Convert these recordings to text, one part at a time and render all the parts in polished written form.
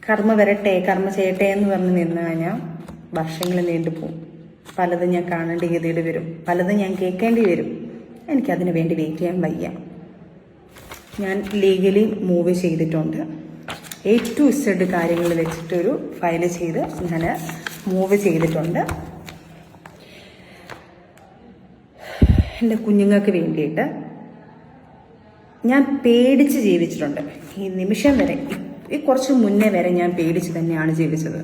കർമ്മ വരട്ടെ, കർമ്മ ചെയ്യട്ടെ എന്ന് പറഞ്ഞ് നിന്ന് കഴിഞ്ഞാൽ വർഷങ്ങൾ നീണ്ടുപോകും. പലതും ഞാൻ കാണേണ്ട ഗതിയിൽ വരും, പലതും ഞാൻ കേൾക്കേണ്ടി വരും. എനിക്കതിന് വേണ്ടി വെയിറ്റ് ചെയ്യാൻ വയ്യ. ഞാൻ ലീഗലി മൂവ് ചെയ്തിട്ടുണ്ട്. A to Z കാര്യങ്ങൾ വെച്ചിട്ടൊരു ഫയൽ ചെയ്ത് ഞാൻ മൂവ് ചെയ്തിട്ടുണ്ട്. എൻ്റെ കുഞ്ഞുങ്ങൾക്ക് വേണ്ടിയിട്ട് ഞാൻ പേടിച്ച് ജീവിച്ചിട്ടുണ്ട്. ഈ നിമിഷം വരെ, ഈ കുറച്ച് മുന്നേ വരെ ഞാൻ പേടിച്ച് തന്നെയാണ് ജീവിച്ചത്.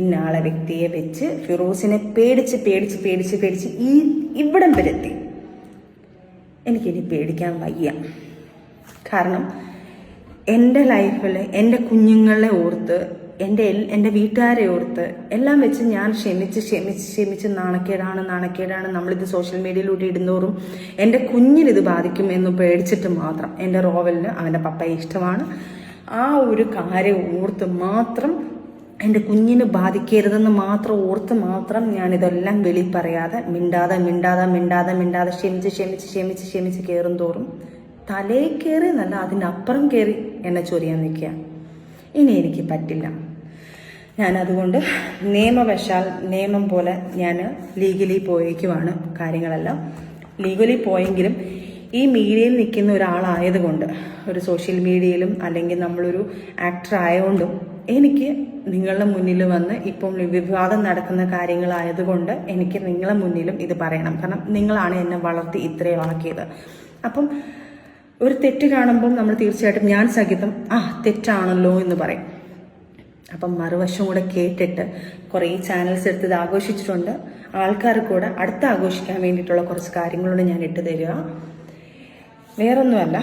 ഇന്നാളെ വ്യക്തിയെ വെച്ച് ഫിറോസിനെ പേടിച്ച് പേടിച്ച് പേടിച്ച് പേടിച്ച് ഇവിടം വരെത്തി. എനിക്കിനി പേടിക്കാൻ വയ്യ. കാരണം എൻ്റെ ലൈഫിൽ എൻ്റെ കുഞ്ഞുങ്ങളെ ഓർത്ത്, എൻ്റെ വീട്ടുകാരെ ഓർത്ത് എല്ലാം വെച്ച് ഞാൻ ക്ഷമിച്ച് നാണക്കേടാണ് നമ്മളിത് സോഷ്യൽ മീഡിയയിലൂടെ ഇടുന്നോറും എൻ്റെ കുഞ്ഞിനിത് ബാധിക്കും എന്ന് പേടിച്ചിട്ട് മാത്രം, എൻ്റെ റോവലിന് അവൻ്റെ പപ്പയെ ഇഷ്ടമാണ്, ആ ഒരു കാര്യം ഓർത്ത് മാത്രം, എൻ്റെ കുഞ്ഞിന് ബാധിക്കരുതെന്ന് മാത്രം ഓർത്ത് മാത്രം ഞാനിതെല്ലാം വെളി പറയാതെ മിണ്ടാതെ ക്ഷമിച്ച് കയറും തോറും തലേ കയറി എന്നല്ല, അതിനപ്പുറം കയറി എന്നെ ചൊറിയാൻ നിൽക്കുക. ഇനി എനിക്ക് പറ്റില്ല. ഞാനതുകൊണ്ട് നിയമവശാൽ നിയമം പോലെ ഞാൻ ലീഗലി പോയേക്കുവാണ്. കാര്യങ്ങളെല്ലാം ലീഗലി പോയെങ്കിലും ഈ മീഡിയയിൽ നിൽക്കുന്ന ഒരാളായതുകൊണ്ട്, ഒരു സോഷ്യൽ മീഡിയയിലും അല്ലെങ്കിൽ നമ്മളൊരു ആക്ടർ ആയതുകൊണ്ടും എനിക്ക് നിങ്ങളുടെ മുന്നിൽ വന്ന് ഇപ്പം വിവാദം നടക്കുന്ന കാര്യങ്ങളായതുകൊണ്ട് എനിക്ക് നിങ്ങളുടെ മുന്നിലും ഇത് പറയണം. കാരണം നിങ്ങളാണ് എന്നെ വളർത്തി ഇത്രയും ആക്കിയത്. അപ്പം ഒരു തെറ്റ് കാണുമ്പം നമ്മൾ തീർച്ചയായിട്ടും ഞാൻ സഹിതം തെറ്റാണല്ലോ എന്ന് പറയും. അപ്പം മറുവശം കൂടെ കേട്ടിട്ട് കുറേ ചാനൽസ് എടുത്ത് ഇത് ആഘോഷിച്ചിട്ടുണ്ട്. ആൾക്കാർ കൂടെ അടുത്ത് ആഘോഷിക്കാൻ വേണ്ടിയിട്ടുള്ള കുറച്ച് കാര്യങ്ങളോട് ഞാൻ ഇട്ട് തരിക. വേറൊന്നുമല്ല,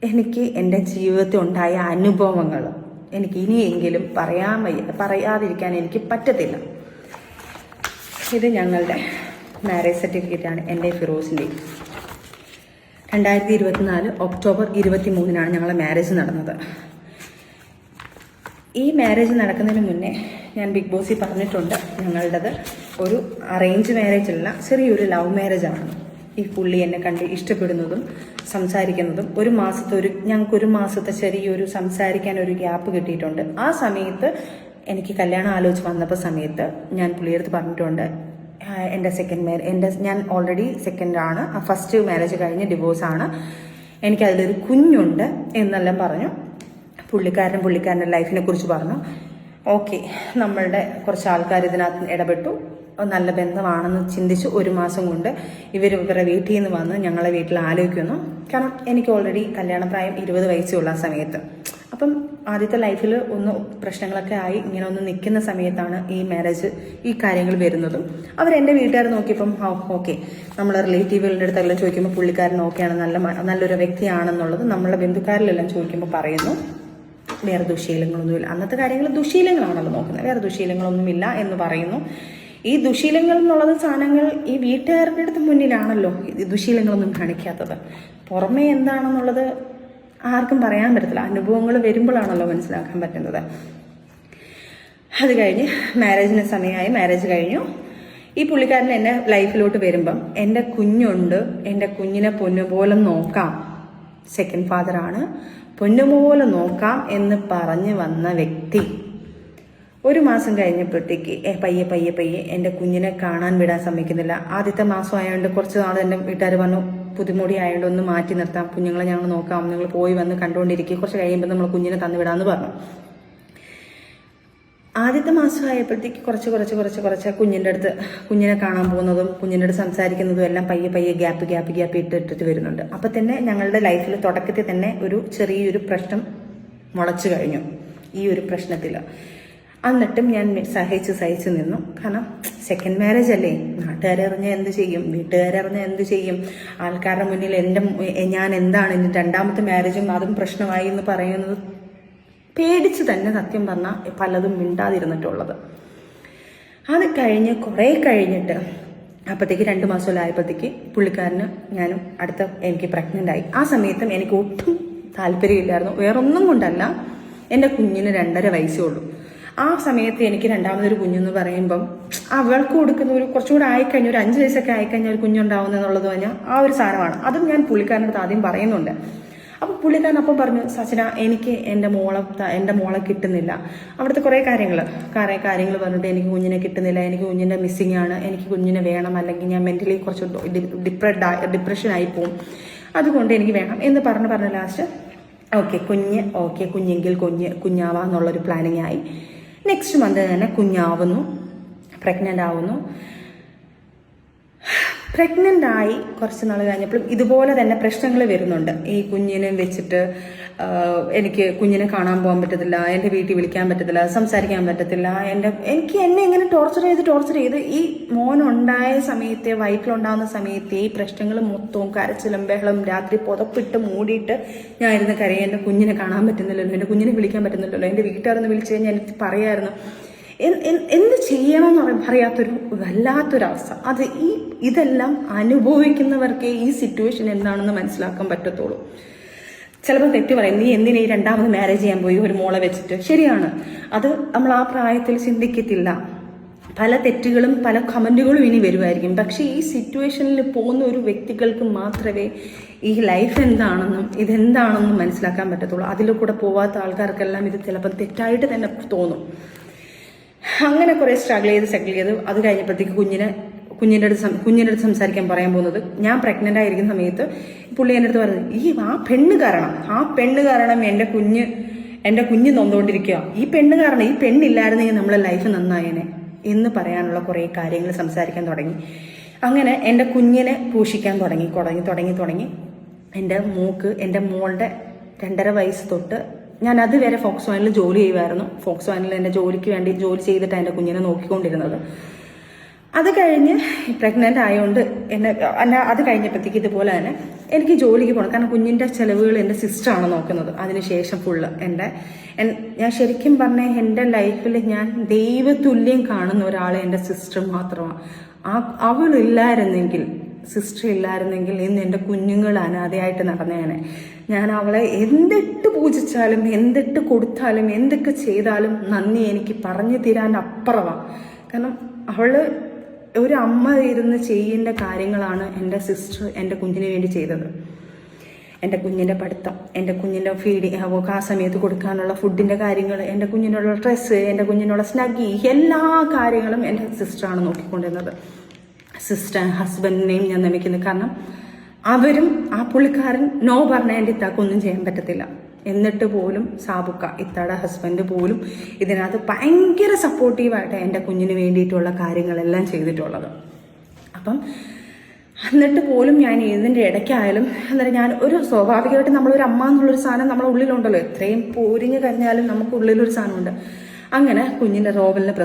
എനിക്ക് എൻ്റെ ജീവിതത്തിൽ ഉണ്ടായ അനുഭവങ്ങൾ എനിക്ക് ഇനിയെങ്കിലും പറയാതിരിക്കാൻ എനിക്ക് പറ്റത്തില്ല. ഇത് ഞങ്ങളുടെ മാരേജ് സർട്ടിഫിക്കറ്റാണ്, എൻ്റെ ഫിറോസിൻ്റെയും. 2024 ഒക്ടോബർ 23 ഞങ്ങളെ മാരേജ് നടന്നത്. ഈ മാരേജ് നടക്കുന്നതിന് മുന്നേ ഞാൻ ബിഗ് ബോസിൽ പറഞ്ഞിട്ടുണ്ട്, ഞങ്ങളുടേത് ഒരു അറേഞ്ച് മാരേജ് അല്ല, ചെറിയൊരു ലവ് മാരേജ് ആണ്. ഈ പുള്ളി എന്നെ കണ്ട് ഇഷ്ടപ്പെടുന്നതും സംസാരിക്കുന്നതും ഞങ്ങൾക്ക് ഒരു മാസത്തെ ചെറിയൊരു സംസാരിക്കാൻ ഒരു ഗ്യാപ്പ് കിട്ടിയിട്ടുണ്ട്. ആ സമയത്ത് എനിക്ക് കല്യാണം ആലോചിച്ച് വന്നപ്പോൾ സമയത്ത് ഞാൻ പുള്ളിയെടുത്ത് പറഞ്ഞിട്ടുണ്ട്, ഞാൻ ഓൾറെഡി സെക്കൻഡാണ്, ഫസ്റ്റ് മാരേജ് കഴിഞ്ഞ് ഡിവോഴ്സാണ്, എനിക്കതിലൊരു കുഞ്ഞുണ്ട് എന്നെല്ലാം പറഞ്ഞു. പുള്ളിക്കാരൻ്റെ ലൈഫിനെ കുറിച്ച് പറഞ്ഞു. ഓക്കെ, നമ്മളുടെ കുറച്ച് ആൾക്കാർ ഇതിനകത്ത് ഇടപെട്ടു, നല്ല ബന്ധമാണെന്ന് ചിന്തിച്ച് ഒരു മാസം കൊണ്ട് ഇവരുടെ വീട്ടിൽ നിന്ന് വന്ന് ഞങ്ങളെ വീട്ടിൽ ആലോചിക്കുന്നു. കാരണം എനിക്ക് ഓൾറെഡി കല്യാണപ്രായം 20 വയസ്സുള്ള ആ സമയത്ത്. അപ്പം ആദ്യത്തെ ലൈഫിൽ ഒന്ന് പ്രശ്നങ്ങളൊക്കെ ആയി ഇങ്ങനെ ഒന്ന് നിൽക്കുന്ന സമയത്താണ് ഈ മാരേജ്, ഈ കാര്യങ്ങൾ വരുന്നതും. അവരെൻ്റെ വീട്ടുകാർ നോക്കിയപ്പം ഓക്കെ, നമ്മളെ റിലേറ്റീവുകളുടെ അടുത്തെല്ലാം ചോദിക്കുമ്പോൾ പുള്ളിക്കാരൻ ഓക്കെയാണ്, നല്ലൊരു വ്യക്തിയാണെന്നുള്ളത് നമ്മളെ ബന്ധുക്കാരിലെല്ലാം ചോദിക്കുമ്പോൾ പറയുന്നു. വേറെ ദുശീലങ്ങളൊന്നുമില്ല. അന്നത്തെ കാര്യങ്ങൾ ദുശീലങ്ങളാണല്ലോ നോക്കുന്നത്, വേറെ ദുശീലങ്ങളൊന്നുമില്ല എന്ന് പറയുന്നു. ഈ ദുശീലങ്ങൾ എന്നുള്ളത് സാധനങ്ങൾ ഈ വീട്ടുകാരുടെ അടുത്ത് മുന്നിലാണല്ലോ ഈ ദുശീലങ്ങളൊന്നും കാണിക്കാത്തത്. പുറമേ എന്താണെന്നുള്ളത് ആർക്കും പറയാൻ പറ്റത്തില്ല, അനുഭവങ്ങൾ വരുമ്പോഴാണല്ലോ മനസ്സിലാക്കാൻ പറ്റുന്നത്. അത് കഴിഞ്ഞ് മാരേജിന് സമയമായി, മാരേജ് കഴിഞ്ഞു. ഈ പുള്ളിക്കാരൻ എൻ്റെ ലൈഫിലോട്ട് വരുമ്പം എൻ്റെ കുഞ്ഞുണ്ട്, എൻ്റെ കുഞ്ഞിനെ പൊന്നുപോലെ നോക്കാം, സെക്കൻഡ് ഫാദറാണ്, പൊന്നുപോലെ നോക്കാം എന്ന് പറഞ്ഞ് വന്ന വ്യക്തി ഒരു മാസം കഴിഞ്ഞപ്പോഴത്തേക്ക് പയ്യെ എൻ്റെ കുഞ്ഞിനെ കാണാൻ വിടാൻ സമ്മതിക്കുന്നില്ല. ആദ്യത്തെ മാസം ആയതുകൊണ്ട് കുറച്ച് നാൾ എൻ്റെ വീട്ടുകാർ പറഞ്ഞു, പുതുമുടി ആയതുകൊണ്ട് ഒന്ന് മാറ്റി നിർത്താം, കുഞ്ഞുങ്ങളെ ഞങ്ങൾ നോക്കാം, നിങ്ങൾ പോയി വന്ന് കണ്ടുകൊണ്ടിരിക്കുക, കുറച്ച് കഴിയുമ്പോൾ നമ്മൾ കുഞ്ഞിനെ തന്നു വിടാമെന്ന് പറഞ്ഞു. ആദ്യത്തെ മാസം ആയപ്പോഴത്തേക്ക് കുറച്ച് കുഞ്ഞിൻ്റെ അടുത്ത്, കുഞ്ഞിനെ കാണാൻ പോകുന്നതും കുഞ്ഞിൻ്റെ അടുത്ത് സംസാരിക്കുന്നതും എല്ലാം പയ്യെ ഗ്യാപ്പ് ഇട്ടിട്ട് വരുന്നുണ്ട്. അപ്പം തന്നെ ഞങ്ങളുടെ ലൈഫിൽ തുടക്കത്തിൽ തന്നെ ഒരു ചെറിയൊരു പ്രശ്നം മുളച്ചു കഴിഞ്ഞു ഈ ഒരു പ്രശ്നത്തിൽ. എന്നിട്ടും ഞാൻ സഹിച്ച് നിന്നു. കാരണം സെക്കൻഡ് മാരേജ് അല്ലേ, നാട്ടുകാരറിഞ്ഞാൽ എന്ത് ചെയ്യും, വീട്ടുകാരറിഞ്ഞാൽ എന്ത് ചെയ്യും, ആൾക്കാരുടെ മുന്നിൽ ഞാൻ എന്താണ്, എൻ്റെ രണ്ടാമത്തെ മാരേജും അതും പ്രശ്നമായി എന്ന് പറയുന്നത് പേടിച്ച് തന്നെ സത്യം പറഞ്ഞാൽ പലതും മിണ്ടാതിരുന്നിട്ടുള്ളത്. അത് കഴിഞ്ഞ് കുറേ കഴിഞ്ഞിട്ട് അപ്പോഴത്തേക്ക് 2 മാസമായപ്പോഴത്തേക്ക് പുള്ളിക്കാരന് ഞാനും എനിക്ക് പ്രഗ്നൻ്റ് ആയി. ആ സമയത്തും എനിക്ക് ഒട്ടും താല്പര്യമില്ലായിരുന്നു, വേറൊന്നും കൊണ്ടല്ല, എൻ്റെ കുഞ്ഞിന് 2.5 വയസ്സേ ഉള്ളൂ. ആ സമയത്ത് എനിക്ക് രണ്ടാമതൊരു കുഞ്ഞെന്ന് പറയുമ്പം അവൾക്ക് കൊടുക്കുന്ന ഒരു കുറച്ചുകൂടെ ആയിക്കഴിഞ്ഞാൽ, ഒരു 5 വയസ്സൊക്കെ ആയിക്കഴിഞ്ഞാൽ ഒരു കുഞ്ഞുണ്ടാവുന്ന എന്നുള്ളത് പറഞ്ഞാൽ ആ ഒരു സാധനമാണ്. അതും ഞാൻ പുള്ളിക്കാരൻ്റെ അടുത്ത് ആദ്യം പറയുന്നുണ്ട്. അപ്പോൾ പുള്ളിക്കാരൻ അപ്പം പറഞ്ഞു, സച്ചിന എനിക്ക് എൻ്റെ മോളെ കിട്ടുന്നില്ല. അവിടുത്തെ കുറേ കാര്യങ്ങൾ പറഞ്ഞിട്ട് എനിക്ക് കുഞ്ഞിനെ കിട്ടുന്നില്ല, എനിക്ക് കുഞ്ഞിൻ്റെ മിസ്സിങ് ആണ്, എനിക്ക് കുഞ്ഞിനെ വേണം, അല്ലെങ്കിൽ ഞാൻ മെൻ്റലി കുറച്ച് ഡിപ്രഷനായി പോവും, അതുകൊണ്ട് എനിക്ക് വേണം എന്ന് പറഞ്ഞ് ലാസ്റ്റ് കുഞ്ഞെങ്കിൽ കുഞ്ഞാവാന്നുള്ളൊരു പ്ലാനിങ് ആയി. നെക്സ്റ്റ് മന്ത് തന്നെ കുഞ്ഞാവുന്നു, പ്രഗ്നൻ്റ് ആവുന്നു. പ്രഗ്നൻ്റ് ആയി കുറച്ച് നാൾ കഴിഞ്ഞപ്പോഴും ഇതുപോലെ തന്നെ പ്രശ്നങ്ങൾ വരുന്നുണ്ട്. ഈ കുഞ്ഞിനെ വെച്ചിട്ട് എനിക്ക് കുഞ്ഞിനെ കാണാൻ പോകാൻ പറ്റത്തില്ല, എൻ്റെ വീട്ടിൽ വിളിക്കാൻ പറ്റത്തില്ല, സംസാരിക്കാൻ പറ്റത്തില്ല. എന്നെ ഇങ്ങനെ ടോർച്ചർ ചെയ്ത് ഈ മോനുണ്ടായ സമയത്തെ, വയറ്റിലുണ്ടാകുന്ന സമയത്തെ ഈ പ്രശ്നങ്ങൾ മൊത്തവും കരച്ചിലും ബഹളം, രാത്രി പുതപ്പിട്ട് മൂടിയിട്ട് ഞാൻ ഇരുന്ന് കരയും. എൻ്റെ കുഞ്ഞിനെ കാണാൻ പറ്റുന്നില്ലല്ലോ, എൻ്റെ കുഞ്ഞിനെ വിളിക്കാൻ പറ്റുന്നില്ലല്ലോ. എൻ്റെ വീട്ടുകാരെന്ന് വിളിച്ചു കഴിഞ്ഞാൽ എനിക്ക് പറയായിരുന്നു. എന്ത് ചെയ്യണമെന്ന് അറിയാത്തൊരു വല്ലാത്തൊരവസ്ഥ. ഇതെല്ലാം അനുഭവിക്കുന്നവർക്കേ ഈ സിറ്റുവേഷൻ എന്താണെന്ന് മനസ്സിലാക്കാൻ പറ്റത്തുള്ളൂ. ചിലപ്പോൾ തെറ്റ് പറയും, നീ എന്തിനാ ഈ രണ്ടാമത് മാരേജ് ചെയ്യാൻ പോയി ഒരു മോളെ വെച്ചിട്ട്. ശരിയാണ്, അത് നമ്മൾ ആ പ്രായത്തിൽ ചിന്തിക്കത്തില്ല. പല തെറ്റുകളും പല കമന്റുകളും ഇനി വരുമായിരിക്കും. പക്ഷെ ഈ സിറ്റുവേഷനിൽ പോകുന്ന ഒരു വ്യക്തികൾക്ക് മാത്രമേ ഈ ലൈഫ് എന്താണെന്നും ഇതെന്താണെന്നും മനസ്സിലാക്കാൻ പറ്റത്തുള്ളൂ. അതിൽ കൂടെ പോവാത്ത ആൾക്കാർക്കെല്ലാം ഇത് ചിലപ്പോൾ തെറ്റായിട്ട് തന്നെ തോന്നും. അങ്ങനെ കുറേ സ്ട്രഗിൾ ചെയ്ത് അത് കഴിഞ്ഞപ്പോഴത്തേക്ക് കുഞ്ഞിൻ്റെ അടുത്ത് സംസാരിക്കാൻ പറയാൻ പോകുന്നത്, ഞാൻ പ്രഗ്നൻ്റ് ആയിരിക്കുന്ന സമയത്ത് പുള്ളി എൻ്റെ അടുത്ത് പറഞ്ഞത്, ആ പെണ്ണ് കാരണം എൻ്റെ കുഞ്ഞ് നൊന്നുകൊണ്ടിരിക്കുക, ഈ പെണ്ണില്ലായിരുന്നെങ്കിൽ നമ്മളെ ലൈഫ് നന്നായേനെ എന്ന് പറയാനുള്ള കുറേ കാര്യങ്ങൾ സംസാരിക്കാൻ തുടങ്ങി. അങ്ങനെ എൻ്റെ കുഞ്ഞിനെ പോഷിക്കാൻ തുടങ്ങി. എൻ്റെ മോളുടെ 2.5 വയസ്സ് തൊട്ട് ഞാൻ അതുവരെ ഫോക്സ് വാനിൽ ജോലി ചെയ്യുമായിരുന്നു. ഫോക്സ് വാനിൽ എൻ്റെ ജോലിക്ക് വേണ്ടി ജോലി ചെയ്തിട്ടാണ് എൻ്റെ കുഞ്ഞിനെ നോക്കിക്കൊണ്ടിരുന്നത്. അത് കഴിഞ്ഞ് പ്രഗ്നൻ്റ് ആയതുകൊണ്ട് അത് കഴിഞ്ഞപ്പോഴത്തേക്ക് ഇതുപോലെ തന്നെ എനിക്ക് ജോലിക്ക് പോകണം. കാരണം കുഞ്ഞിൻ്റെ ചിലവുകൾ എൻ്റെ സിസ്റ്ററാണ് നോക്കുന്നത്. അതിനുശേഷം ഫുള്ള് ഞാൻ ശരിക്കും പറഞ്ഞാൽ എൻ്റെ ലൈഫിൽ ഞാൻ ദൈവതുല്യം കാണുന്ന ഒരാൾ എൻ്റെ സിസ്റ്റർ മാത്രമാണ്. സിസ്റ്റർ ഇല്ലായിരുന്നെങ്കിൽ ഇന്ന് എൻ്റെ കുഞ്ഞുങ്ങൾ അനാഥയായിട്ട് നടന്നേനെ. ഞാൻ അവളെ എന്തിട്ട് പൂജിച്ചാലും എന്തിട്ട് കൊടുത്താലും എന്തൊക്കെ ചെയ്താലും നന്ദി എനിക്ക് പറഞ്ഞു തരാൻ അപ്പുറമാണ്. കാരണം അവള് ഒരു അമ്മ ഇരുന്ന് ചെയ്യേണ്ട കാര്യങ്ങളാണ് എൻ്റെ സിസ്റ്റർ എൻ്റെ കുഞ്ഞിന് വേണ്ടി ചെയ്തത്. എൻ്റെ കുഞ്ഞിൻ്റെ പഠിത്തം, എൻ്റെ കുഞ്ഞിൻ്റെ ഫീഡിങ്, ആ സമയത്ത് കൊടുക്കാനുള്ള ഫുഡിൻ്റെ കാര്യങ്ങൾ, എൻ്റെ കുഞ്ഞിനുള്ള ഡ്രസ്സ്, എൻ്റെ കുഞ്ഞിനുള്ള സ്നഗ്ഗി, എല്ലാ കാര്യങ്ങളും എൻ്റെ സിസ്റ്ററാണ് നോക്കിക്കൊണ്ടിരുന്നത്. ഹസ്ബൻഡിനെയും ഞാൻ നമിക്കുന്നു. കാരണം അവരും ആ പുള്ളിക്കാരൻ നോ പറഞ്ഞ എൻ്റെ ഇത്താക്കൊന്നും ചെയ്യാൻ പറ്റത്തില്ല. എന്നിട്ട് പോലും ഇത്താടെ ഹസ്ബൻഡ് പോലും ഇതിനകത്ത് ഭയങ്കര സപ്പോർട്ടീവായിട്ട് എൻ്റെ കുഞ്ഞിന് വേണ്ടിയിട്ടുള്ള കാര്യങ്ങളെല്ലാം ചെയ്തിട്ടുള്ളത്. അപ്പം എന്നിട്ട് പോലും ഞാൻ ഇതിൻ്റെ ഇടയ്ക്കായാലും ഞാൻ സ്വാഭാവികമായിട്ട് നമ്മളൊരു അമ്മ എന്നുള്ളൊരു സാധനം നമ്മളെ ഉള്ളിലുണ്ടല്ലോ. എത്രയും പോരിഞ്ഞ് കഴിഞ്ഞാലും നമുക്ക് ഉള്ളിലൊരു സാധനമുണ്ട്. അങ്ങനെ കുഞ്ഞിൻ്റെ റോബലിനെ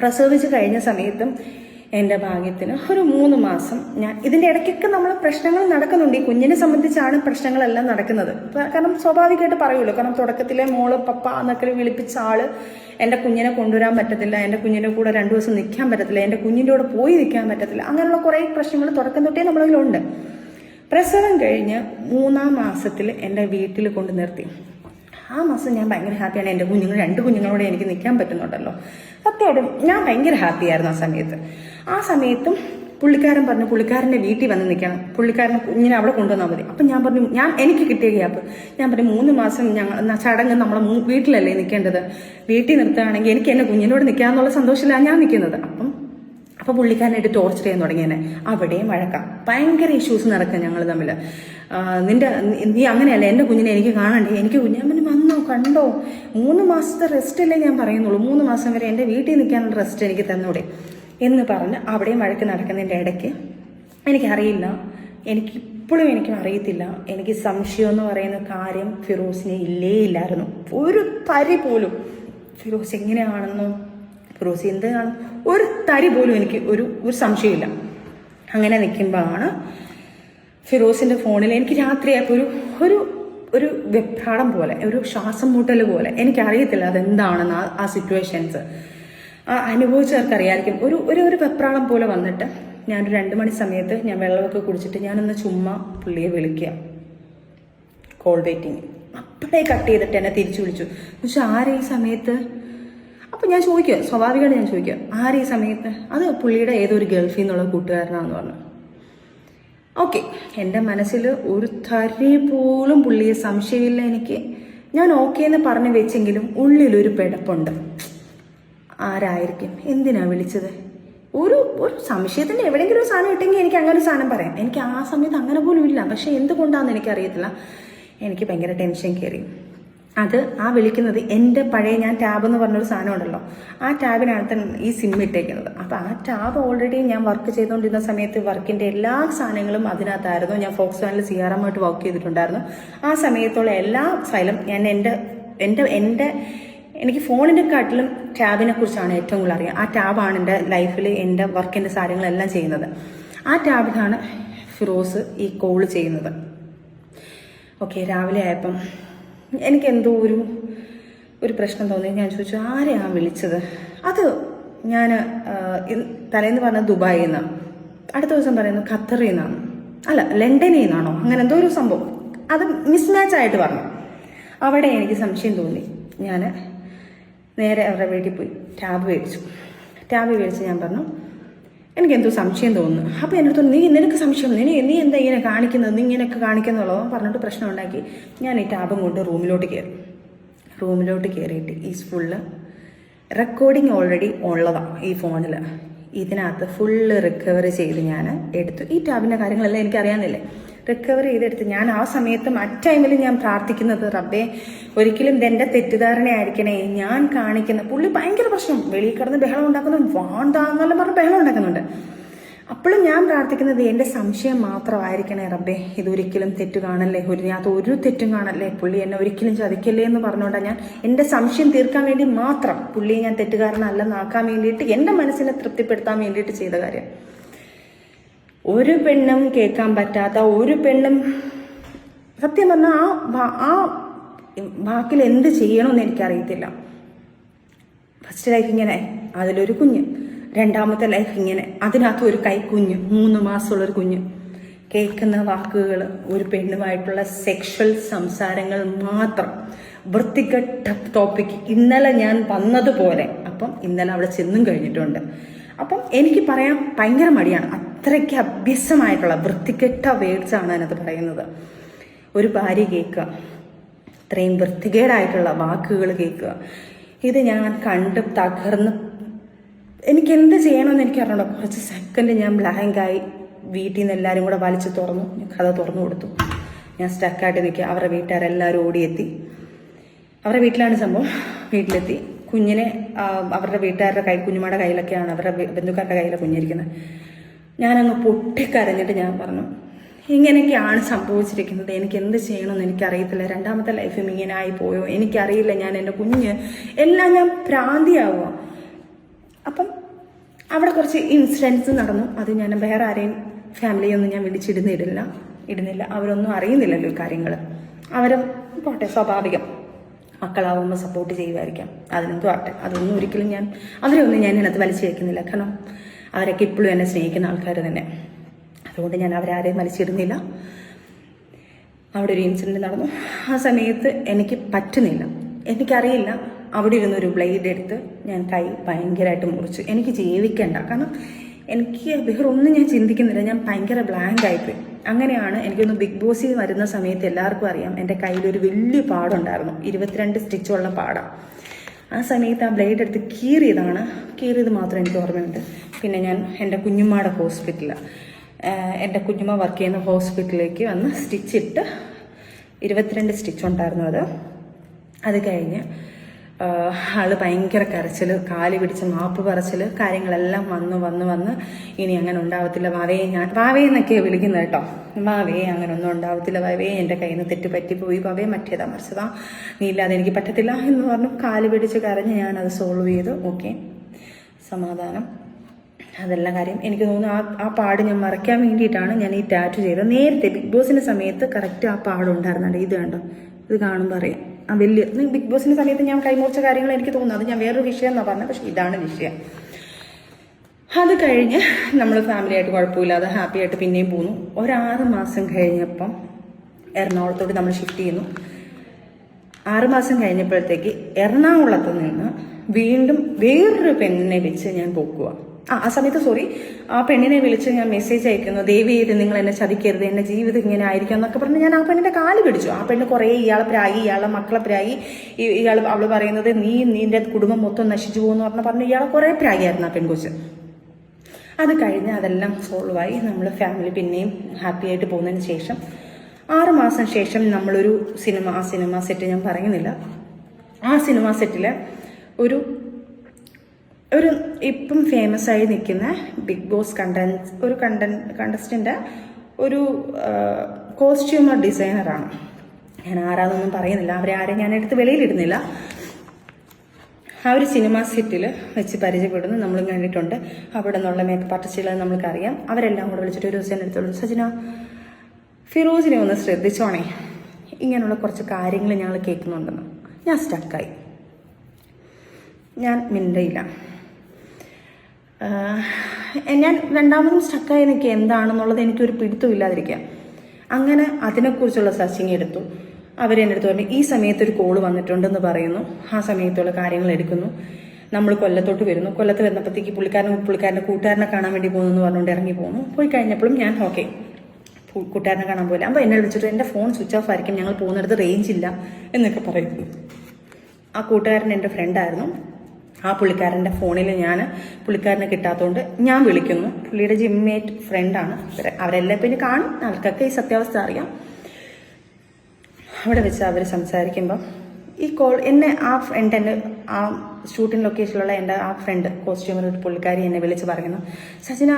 പ്രസവിച്ച് കഴിഞ്ഞ സമയത്തും എൻ്റെ ഭാഗ്യത്തിന് ഒരു 3 മാസം ഞാൻ ഇതിൻ്റെ ഇടയ്ക്കൊക്കെ നമ്മൾ പ്രശ്നങ്ങൾ നടക്കുന്നുണ്ട്. ഈ കുഞ്ഞിനെ സംബന്ധിച്ചാണ് പ്രശ്നങ്ങളെല്ലാം നടക്കുന്നത്. കാരണം സ്വാഭാവികമായിട്ട് പറയുമല്ലോ, കാരണം തുടക്കത്തിലെ മോള് പപ്പ എന്നൊക്കെ വിളിപ്പിച്ച ആള് എൻ്റെ കുഞ്ഞിനെ കൊണ്ടുവരാൻ പറ്റത്തില്ല, എൻ്റെ കുഞ്ഞിൻ്റെ കൂടെ 2 ദിവസം നിൽക്കാൻ പറ്റത്തില്ല, എൻ്റെ കുഞ്ഞിൻ്റെ കൂടെ പോയി നിൽക്കാൻ പറ്റത്തില്ല. അങ്ങനെയുള്ള കുറേ പ്രശ്നങ്ങൾ തുടക്കം തൊട്ടേ നമ്മളതിലുണ്ട്. പ്രസവം കഴിഞ്ഞ് 3-ാം മാസത്തിൽ എൻ്റെ വീട്ടിൽ കൊണ്ട് നിർത്തി. ആ മാസം ഞാൻ ഭയങ്കര ഹാപ്പിയാണ്. എൻ്റെ 2 കുഞ്ഞുങ്ങളോടെ എനിക്ക് നിൽക്കാൻ പറ്റുന്നുണ്ടല്ലോ. സത്യമായിട്ടും ഞാൻ ഭയങ്കര ഹാപ്പിയായിരുന്നു ആ സമയത്തും പുള്ളിക്കാരൻ പറഞ്ഞു പുള്ളിക്കാരൻ്റെ വീട്ടിൽ വന്ന് നിൽക്കണം, പുള്ളിക്കാരനെ കുഞ്ഞിനെ അവിടെ കൊണ്ടുവന്നാൽ മതി. അപ്പം ഞാൻ പറഞ്ഞു, എനിക്ക് കിട്ടിയ ഗ്യാപ്പ് ഞാൻ പറഞ്ഞു 3 മാസം ചടങ്ങ് നമ്മളെ വീട്ടിലല്ലേ നിൽക്കേണ്ടത്, വീട്ടിൽ നിർത്തുകയാണെങ്കിൽ എനിക്ക് എൻ്റെ കുഞ്ഞിനോട് നിൽക്കാമെന്നുള്ള സന്തോഷത്തിലാണ് ഞാൻ നിൽക്കുന്നത്. അപ്പോൾ പുള്ളിക്കാരനായിട്ട് ടോർച്ചർ ചെയ്യാൻ തുടങ്ങിയെന്നെ. അവിടെയും വഴക്കാം, ഭയങ്കര ഇഷ്യൂസ് നടക്കുക ഞങ്ങൾ തമ്മിൽ. നീ അങ്ങനെയല്ല, എൻ്റെ കുഞ്ഞിനെ എനിക്ക് കാണണ്ടേ, എനിക്ക് കുഞ്ഞാമ്മന് വന്നോ കണ്ടോ, 3 മാസത്തെ റെസ്റ്റ് അല്ലേ ഞാൻ പറയുന്നുള്ളൂ, 3 മാസം വരെ എൻ്റെ വീട്ടിൽ നിൽക്കാനുള്ള റെസ്റ്റ് എനിക്ക് തന്നൂടെ എന്ന് പറഞ്ഞ് അവിടെയും വഴക്ക് നടക്കുന്നതിൻ്റെ ഇടയ്ക്ക് എനിക്കിപ്പോഴും അറിയത്തില്ല, എനിക്ക് സംശയം എന്ന് പറയുന്ന കാര്യം ഫിറോസിനെ ഇല്ലായിരുന്നു. ഒരു തരി പോലും ഫിറോസ് എങ്ങനെയാണെന്നോ ഫിറോസ് എന്താണ് ഒരു തരി പോലും എനിക്ക് ഒരു സംശയമില്ല. അങ്ങനെ നിൽക്കുമ്പോഴാണ് ഫിറോസിൻ്റെ ഫോണിൽ എനിക്ക് രാത്രിയായപ്പോൾ ഒരു വെപ്രാളം പോലെ, ഒരു ശ്വാസം മുട്ടൽ പോലെ, എനിക്കറിയത്തില്ല അതെന്താണെന്ന് ആ സിറ്റുവേഷൻസ് അനുഭവിച്ചവർക്കറിയായിരിക്കും. ഒരു വെപ്രാളം പോലെ വന്നിട്ട് ഞാനൊരു 2 മണി സമയത്ത് ഞാൻ വെള്ളമൊക്കെ കുടിച്ചിട്ട് ഞാനൊന്ന് ചുമ്മാ പുള്ളിയെ വിളിക്കുക, കോൾ വെയിറ്റിങ്. അപ്പോഴേ കട്ട് ചെയ്തിട്ട് എന്നെ തിരിച്ചു വിളിച്ചു. പക്ഷെ ആരെ ഈ സമയത്ത്? അപ്പം ഞാൻ സ്വാഭാവികമായിട്ട് ഞാൻ ചോദിക്കുക, ആരെ ഈ സമയത്ത്? അത് പുള്ളിയുടെ ഏതൊരു ഗൾഫിൽ നിന്നുള്ള കൂട്ടുകാരനാണെന്ന് പറഞ്ഞു. ഓക്കെ, എൻ്റെ മനസ്സിൽ ഒരു തരി പോലും പുള്ളിയെ സംശയമില്ല എനിക്ക്. ഞാൻ ഓക്കെ എന്ന് പറഞ്ഞു വെച്ചെങ്കിലും ഉള്ളിലൊരു പിടപ്പുണ്ട്. ആരായിരിക്കും, എന്തിനാ വിളിച്ചത്? ഒരു സംശയത്തിൻ്റെ എവിടെയെങ്കിലും ഒരു സാധനം ഇട്ടെങ്കിൽ എനിക്ക് അങ്ങനെ ഒരു സാധനം പറയാം. എനിക്ക് ആ സമയത്ത് അങ്ങനെ പോലും ഇല്ല. പക്ഷെ എന്തുകൊണ്ടാണെന്ന് എനിക്കറിയത്തില്ല, എനിക്ക് ഭയങ്കര ടെൻഷൻ കയറി. അത് ആ വിളിക്കുന്നത് എൻ്റെ പഴയ, ഞാൻ ടാബ് എന്ന് പറഞ്ഞൊരു സാധനം ഉണ്ടല്ലോ, ആ ടാബിനകത്ത് ഈ സിം ഇട്ടേക്കുന്നത്. അപ്പോൾ ആ ടാബ് ഓൾറെഡി ഞാൻ വർക്ക് ചെയ്തുകൊണ്ടിരുന്ന സമയത്ത് വർക്കിൻ്റെ എല്ലാ സാധനങ്ങളും അതിനകത്തായിരുന്നു. ഞാൻ ഫോക്സ് വാനിൽ CRM ആയിട്ട് വർക്ക് ചെയ്തിട്ടുണ്ടായിരുന്നു. ആ സമയത്തുള്ള എല്ലാ ഫയലും ഞാൻ എനിക്ക് ഫോണിൻ്റെ കാട്ടിലും ടാബിനെ കുറിച്ചാണ് ഏറ്റവും കൂടുതൽ അറിയാം. ആ ടാബാണ് എൻ്റെ ലൈഫിൽ എൻ്റെ വർക്കിൻ്റെ കാര്യങ്ങളെല്ലാം ചെയ്യുന്നത്. ആ ടാബിലാണ് ഫിറോസ് ഈ കോള് ചെയ്യുന്നത്. ഓക്കെ, രാവിലെ ആയപ്പം എനിക്കെന്തോ ഒരു പ്രശ്നം തോന്നി. ഞാൻ ചോദിച്ചു, ആരെയാണ് വിളിച്ചത്? അത് ഞാൻ തലേന്ന് പറഞ്ഞത് ദുബായിൽ നിന്നാണ്, അടുത്ത ദിവസം പറയുന്നത് ഖത്തറിൽ നിന്നാണ്, അല്ല ലണ്ടനിൽ നിന്നാണോ, അങ്ങനെ എന്തോ ഒരു സംഭവം. അത് മിസ്മാച്ച് ആയിട്ട് പറഞ്ഞു. അവിടെ എനിക്ക് സംശയം തോന്നി. ഞാൻ നേരെ അവരുടെ വീട്ടിൽ പോയി ടാബ് മേടിച്ച് ഞാൻ പറഞ്ഞു, എനിക്കെന്തോ സംശയം തോന്നുന്നു. അപ്പോൾ എൻ്റെ അടുത്ത് നിനക്ക് സംശയം, നീ എന്താ ഇങ്ങനെ കാണിക്കുന്നത്, നീ ഇങ്ങനെയൊക്കെ കാണിക്കുന്നുള്ളോ പറഞ്ഞിട്ട് പ്രശ്നം ഉണ്ടാക്കി. ഞാൻ ഈ ടാബും കൊണ്ട് റൂമിലോട്ട് കയറിയിട്ട് ഈ ഫുള്ള് റെക്കോർഡിങ് ഓൾറെഡി ഉള്ളതാണ് ഈ ഫോണിൽ. ഇതിനകത്ത് ഫുള്ള് റിക്കവർ ചെയ്ത് ഞാൻ എടുത്തു. ഈ ടാബിൻ്റെ കാര്യങ്ങളെല്ലാം എനിക്കറിയാമെന്നില്ലേ, റിക്കവർ ചെയ്തെടുത്ത് ഞാൻ ആ സമയത്തും ടൈമിൽ ഞാൻ പ്രാർത്ഥിക്കുന്നത്, റബ്ബേ ഒരിക്കലും ഇതെൻ്റെ തെറ്റിദ്ധാരണയായിരിക്കണേ, ഞാൻ കാണിക്കുന്ന പുള്ളി ഭയങ്കര പ്രശ്നം, വെളിയിൽ കിടന്ന് ബഹളം ഉണ്ടാക്കുന്നു, വാണ്ടാന്നെല്ലാം പറഞ്ഞ് ബഹളം ഉണ്ടാക്കുന്നുണ്ട്. അപ്പോഴും ഞാൻ പ്രാർത്ഥിക്കുന്നത് എൻ്റെ സംശയം മാത്രമായിരിക്കണേ റബ്ബേ, ഇതൊരിക്കലും തെറ്റ് കാണല്ലേ, ഇതിനകത്ത് ഒരു തെറ്റും കാണല്ലേ, പുള്ളി എന്നെ ഒരിക്കലും ചതിക്കല്ലേ എന്ന് പറഞ്ഞുകൊണ്ടാണ് ഞാൻ എൻ്റെ സംശയം തീർക്കാൻ വേണ്ടി മാത്രം, പുള്ളിയെ ഞാൻ തെറ്റുകാരനല്ലെന്നാക്കാൻ വേണ്ടിയിട്ട്, എൻ്റെ മനസ്സിനെ തൃപ്തിപ്പെടുത്താൻ വേണ്ടിയിട്ട് ചെയ്ത കാര്യം. ഒരു പെണ്ണും കേൾക്കാൻ പറ്റാത്ത, ഒരു പെണ്ണും സത്യം പറഞ്ഞാൽ ആ വാക്കിൽ എന്ത് ചെയ്യണമെന്ന് എനിക്കറിയത്തില്ല. ഫസ്റ്റ് ലൈഫ് ഇങ്ങനെ, അതിലൊരു കുഞ്ഞ്, രണ്ടാമത്തെ ലൈഫ് ഇങ്ങനെ, അതിനകത്ത് ഒരു കൈക്കുഞ്ഞ്, 3 മാസമുള്ളൊരു കുഞ്ഞ്. കേൾക്കുന്ന വാക്കുകൾ ഒരു പെണ്ണുമായിട്ടുള്ള സെക്ഷൽ സംസാരങ്ങൾ മാത്രം, വൃത്തികെട്ട ടോപ്പിക്. ഇന്നലെ ഞാൻ വന്നതുപോലെ, അപ്പം ഇന്നലെ അവിടെ ചെന്നും കഴിഞ്ഞിട്ടുണ്ട്. അപ്പം എനിക്ക് പറയാൻ ഭയങ്കര മടിയാണ്. അത്രയ്ക്ക് അഭ്യസമായിട്ടുള്ള വൃത്തികെട്ട വേർഡ്സാണ് അതിനകത്ത് പറയുന്നത്. ഒരു ഭാര്യ കേൾക്കുക, ഇത്രയും വൃത്തികേടായിട്ടുള്ള വാക്കുകൾ കേൾക്കുക. ഇത് ഞാൻ കണ്ട് തകർന്ന് എനിക്ക് എന്ത് ചെയ്യണമെന്ന് എനിക്ക് അറിയണോ. കുറച്ച് സെക്കൻഡ് ഞാൻ ബ്ലാങ്കായി. വീട്ടിൽ നിന്ന് എല്ലാവരും കൂടെ വലിച്ചു തുറന്നു, കഥ തുറന്നു കൊടുത്തു. ഞാൻ സ്റ്റക്കായിട്ട് നിൽക്കുക. അവരുടെ വീട്ടുകാരെല്ലാവരും ഓടിയെത്തി. അവരുടെ വീട്ടിലാണ് സംഭവം. വീട്ടിലെത്തി കുഞ്ഞിനെ അവരുടെ വീട്ടുകാരുടെ കുഞ്ഞുമാരുടെ കയ്യിലൊക്കെയാണ്, അവരുടെ ബന്ധുക്കാരുടെ കയ്യിലാണ് കുഞ്ഞിരിക്കുന്നത്. ഞാനങ്ങ് പൊട്ടിക്കരഞ്ഞിട്ട് ഞാൻ പറഞ്ഞു, ഇങ്ങനെയൊക്കെയാണ് സംഭവിച്ചിരിക്കുന്നത്, എനിക്ക് എന്ത് ചെയ്യണമെന്ന് എനിക്കറിയത്തില്ല, രണ്ടാമത്തെ ലൈഫും ഇങ്ങനെ ആയിപ്പോയോ എനിക്കറിയില്ല, ഞാൻ എൻ്റെ കുഞ്ഞ് എല്ലാം ഞാൻ ഭ്രാന്തിയാവുക. അപ്പം അവിടെ കുറച്ച് ഇൻസിഡൻസ് നടന്നു. അത് ഞാൻ വേറെ ആരെയും ഫാമിലിയൊന്നും ഞാൻ ഇടുന്നില്ല. അവരൊന്നും അറിയുന്നില്ലല്ലോ കാര്യങ്ങൾ. അവരും പോട്ടെ, സ്വാഭാവികം, മക്കളാവുമ്പോൾ സപ്പോർട്ട് ചെയ്യുമായിരിക്കാം, അതിനെന്തോ ആട്ടെ. അതൊന്നും ഒരിക്കലും അവരെയൊന്നും ഞാൻ ഇതിനകത്ത് വലിച്ചേക്കുന്നില്ല. കാരണം അവരൊക്കെ ഇപ്പോഴും എന്നെ സ്നേഹിക്കുന്ന ആൾക്കാർ തന്നെ. അതുകൊണ്ട് ഞാൻ അവരാരെയും വലിച്ചിടുന്നില്ല. അവിടെ ഒരു ഇൻസിഡൻറ്റ് നടന്നു. ആ സമയത്ത് എനിക്ക് പറ്റുന്നില്ല, എനിക്കറിയില്ല. അവിടെ ഇരുന്നൊരു ബ്ലേഡ് എടുത്ത് ഞാൻ കൈ ഭയങ്കരമായിട്ട് മുറിച്ചു. എനിക്ക് ജീവിക്കണ്ട, കാരണം എനിക്ക് വേറെ ഒന്നും ഞാൻ ചിന്തിക്കുന്നില്ല. ഞാൻ ഭയങ്കര ബ്ലാങ്ക് ആയിപ്പോയി. അങ്ങനെയാണ് എനിക്കൊന്ന് ബിഗ് ബോസിൽ വരുന്ന സമയത്ത് എല്ലാവർക്കും അറിയാം, എൻ്റെ കയ്യിലൊരു വലിയ പാടുണ്ടായിരുന്നു, 22 സ്റ്റിച്ചുള്ള പാടാണ്. ആ സമയത്ത് ആ ബ്ലേഡ് എടുത്ത് കീറിയത് മാത്രം എനിക്ക് ഓർമ്മയുണ്ട്. പിന്നെ ഞാൻ എൻ്റെ കുഞ്ഞുമ്മയുടെ എൻ്റെ കുഞ്ഞുമ്മ വർക്ക് ചെയ്യുന്ന ഹോസ്പിറ്റലിലേക്ക് വന്ന് സ്റ്റിച്ചിട്ട് 22 സ്റ്റിച്ച് ഉണ്ടായിരുന്നു. അത് കഴിഞ്ഞ് ആള് ഭയങ്കര കരച്ചിൽ, കാല് പിടിച്ച് മാപ്പ് പറച്ചിൽ, കാര്യങ്ങളെല്ലാം വന്ന് ഇനി അങ്ങനെ ഉണ്ടാവത്തില്ല വാവേ എന്നൊക്കെയാണ് വിളിക്കുന്നത് കേട്ടോ. വാവേ അങ്ങനെ ഒന്നും ഉണ്ടാവത്തില്ല, വാവേ എൻ്റെ കയ്യിൽ നിന്ന് തെറ്റ് പറ്റിപ്പോയി, വാവേ മറ്റേതാ മറിച്ചതാ, നീ ഇല്ലാതെ എനിക്ക് പറ്റത്തില്ല എന്ന് പറഞ്ഞു കാല് പിടിച്ച് കരഞ്ഞ് ഞാനത് സോൾവ് ചെയ്തു. ഓക്കെ, സമാധാനം, അതെല്ലാം കാര്യം. എനിക്ക് തോന്നുന്നു ആ പാട് ഞാൻ മറയ്ക്കാൻ വേണ്ടിയിട്ടാണ് ഞാൻ ഈ ടാറ്റു ചെയ്തത്. നേരത്തെ ബിഗ് ബോസിൻ്റെ സമയത്ത് കറക്റ്റ് ആ പാടുണ്ടായിരുന്നുണ്ട്. ഇത് കണ്ടോ, ഇത് കാണുമ്പോൾ അറിയാം. ആ വലിയ ബിഗ് ബോസിൻ്റെ സമയത്ത് ഞാൻ കൈമുറിച്ച കാര്യങ്ങൾ എനിക്ക് തോന്നുന്നു. അത് ഞാൻ വേറൊരു വിഷയം എന്നാണ് പറഞ്ഞത്, പക്ഷെ ഇതാണ് വിഷയം. അത് കഴിഞ്ഞ് നമ്മൾ ഫാമിലിയായിട്ട് കുഴപ്പമില്ലാതെ ഹാപ്പി ആയിട്ട് പിന്നെയും പോന്നു. 6 മാസം കഴിഞ്ഞപ്പം എറണാകുളത്തോട്ട് നമ്മൾ ഷിഫ്റ്റ് ചെയ്യുന്നു. 6 മാസം കഴിഞ്ഞപ്പോഴത്തേക്ക് എറണാകുളത്ത് നിന്ന് വീണ്ടും വേറൊരു പെണ്ണിനെ വെച്ച് ഞാൻ പോക്കുക. ആ സമയത്ത് സോറി, ആ പെണ്ണിനെ വിളിച്ച് ഞാൻ മെസ്സേജ് അയക്കുന്നു, ദയവ് ചെയ്ത് നിങ്ങൾ എന്നെ ചതിക്കരുത്, എന്റെ ജീവിതം ഇങ്ങനെ ആയിരിക്കും എന്നൊക്കെ പറഞ്ഞ് ഞാൻ ആ പെണ്ണിന്റെ കാല് പിടിച്ചു. ആ പെണ്ണ് കുറേ ഇയാളെ പ്രായി, ഇയാളെ മക്കളെ പ്രായി, അവള് പറയുന്നത് നിന്റെ കുടുംബം മൊത്തം നശിച്ചു പോകുന്നു പറഞ്ഞ് ഇയാളെ കുറേ പ്രായിയായിരുന്നു ആ പെൺകൊച്ച്. അത് കഴിഞ്ഞ് അതെല്ലാം സോൾവായി, നമ്മൾ ഫാമിലി പിന്നെയും ഹാപ്പി ആയിട്ട് പോകുന്നതിന് ശേഷം 6 മാസം ശേഷം നമ്മളൊരു ആ സിനിമ സെറ്റ് ഞാൻ പറയുന്നില്ല, ആ സിനിമ സെറ്റിൽ ഒരു ഇപ്പം ഫേമസ് ആയി നിൽക്കുന്ന ബിഗ് ബോസ് കണ്ടസ്റ്റന്റ് ഒരു കോസ്റ്റ്യൂമർ ഡിസൈനറാണ്. ഞാൻ ആരാന്നൊന്നും പറയുന്നില്ല, അവരെ ആരെയും ഞാൻ എടുത്ത് വെളിയിലിടുന്നില്ല. ആ ഒരു സിനിമ സെറ്റിൽ വെച്ച് പരിചയപ്പെടുന്നു, നമ്മൾ കണ്ടിട്ടുണ്ട്. അവിടെ നിന്നുള്ള മേക്കപ്പ് ആർട്ടിസ്റ്റുകളെ നമ്മൾക്കറിയാം. അവരെല്ലാം കൂടെ വിളിച്ചിട്ട് ഒരു ദിവസം എടുത്തോളൂ, സജന ഫിറോസിനെ ഒന്ന് ശ്രദ്ധിച്ചോണേ, ഇങ്ങനെയുള്ള കുറച്ച് കാര്യങ്ങൾ ഞങ്ങൾ കേൾക്കുന്നുണ്ടെന്ന്. ഞാൻ സ്റ്റക്കായി, ഞാൻ മിണ്ടയില്ല. ഞാൻ രണ്ടാമതും സ്റ്റക്കായി നിൽക്കുക, എന്താണെന്നുള്ളത് എനിക്കൊരു പിടുത്തം ഇല്ലാതിരിക്കുക. അങ്ങനെ അതിനെക്കുറിച്ചുള്ള സെർച്ചിങ് എടുത്തു. അവരെൻ്റെ അടുത്ത് പറഞ്ഞു ഈ സമയത്ത് ഒരു കോള് വന്നിട്ടുണ്ടെന്ന് പറയുന്നു. ആ സമയത്തുള്ള കാര്യങ്ങൾ എടുക്കുന്നു. നമ്മൾ കൊല്ലത്തോട്ട് വരുന്നു. കൊല്ലത്ത് വരുന്നപ്പോഴത്തേക്ക് പുള്ളിക്കാരൻ്റെ കൂട്ടുകാരനെ കാണാൻ വേണ്ടി പോകുന്നു എന്ന് പറഞ്ഞുകൊണ്ട് ഇറങ്ങി പോകുന്നു. പോയി കഴിഞ്ഞപ്പോഴും ഞാൻ ഓക്കെ കൂട്ടുകാരനെ കാണാൻ പോയില്ല. അപ്പോൾ എന്നെ വിളിച്ചിട്ട് എൻ്റെ ഫോൺ സ്വിച്ച് ഓഫ് ആയിരിക്കും, ഞങ്ങൾ പോകുന്നിടത്ത് റേഞ്ച് ഇല്ല എന്നൊക്കെ പറയുന്നു. ആ കൂട്ടുകാരൻ എൻ്റെ ഫ്രണ്ടായിരുന്നു. ആ പുള്ളിക്കാരൻ്റെ ഫോണിൽ പുള്ളിക്കാരനെ കിട്ടാത്തതുകൊണ്ട് ഞാൻ വിളിക്കുന്നു. പുള്ളിയുടെ ജിമ്മേറ്റ് ഫ്രണ്ടാണ്. അവരെല്ലാം പിന്നെ കാണും, അവർക്കൊക്കെ ഈ സത്യാവസ്ഥ അറിയാം. അവിടെ വെച്ച് അവർ സംസാരിക്കുമ്പം ഈ കോൾ എന്നെ ആ ഷൂട്ടിംഗ് ലൊക്കേഷനിലുള്ള എൻ്റെ ആ ഫ്രണ്ട് കോസ്റ്റ്യൂമർ ഒരു പുള്ളിക്കാരി എന്നെ വിളിച്ച് പറയുന്നു, സജിന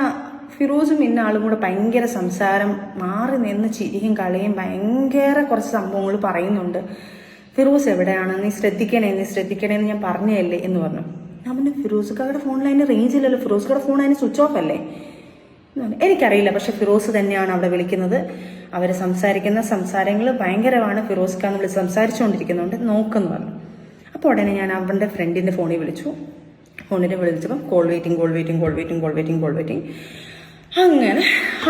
ഫിറോസും ഇന്ന ആളും കൂടെ ഭയങ്കര സംസാരം, മാറി നിന്ന് ചിരിയും കളിയും ഭയങ്കര കുറച്ച് സംഭവങ്ങൾ പറയുന്നുണ്ട്. ഫിറോസ് എവിടെയാണ്, നീ ശ്രദ്ധിക്കണേ എന്ന് ഞാൻ പറഞ്ഞതല്ലേ എന്ന് പറഞ്ഞു. ഞാൻ പറഞ്ഞു ഫിറോസ്ക്കാരുടെ ഫോണിൽ അതിന് റേഞ്ച് ഇല്ലല്ലോ, ഫിറോസ്ക്കാരുടെ ഫോൺ അതിന് സ്വിച്ച് ഓഫ് അല്ലേ? എനിക്കറിയില്ല, പക്ഷെ ഫിറോസ് തന്നെയാണ് അവിടെ വിളിക്കുന്നത്. അവർ സംസാരിക്കുന്ന സംസാരങ്ങൾ ഭയങ്കരമാണ്. ഫിറോസ്ക്കാന്ന് വിളിച്ച് സംസാരിച്ചുകൊണ്ടിരിക്കുന്നുണ്ട്, നോക്കെന്ന് പറഞ്ഞു. അപ്പോൾ ഉടനെ ഞാൻ അവൻ്റെ ഫ്രണ്ടിൻ്റെ ഫോണിൽ വിളിച്ചപ്പം കോൾ വെയിറ്റിംഗ്. അങ്ങനെ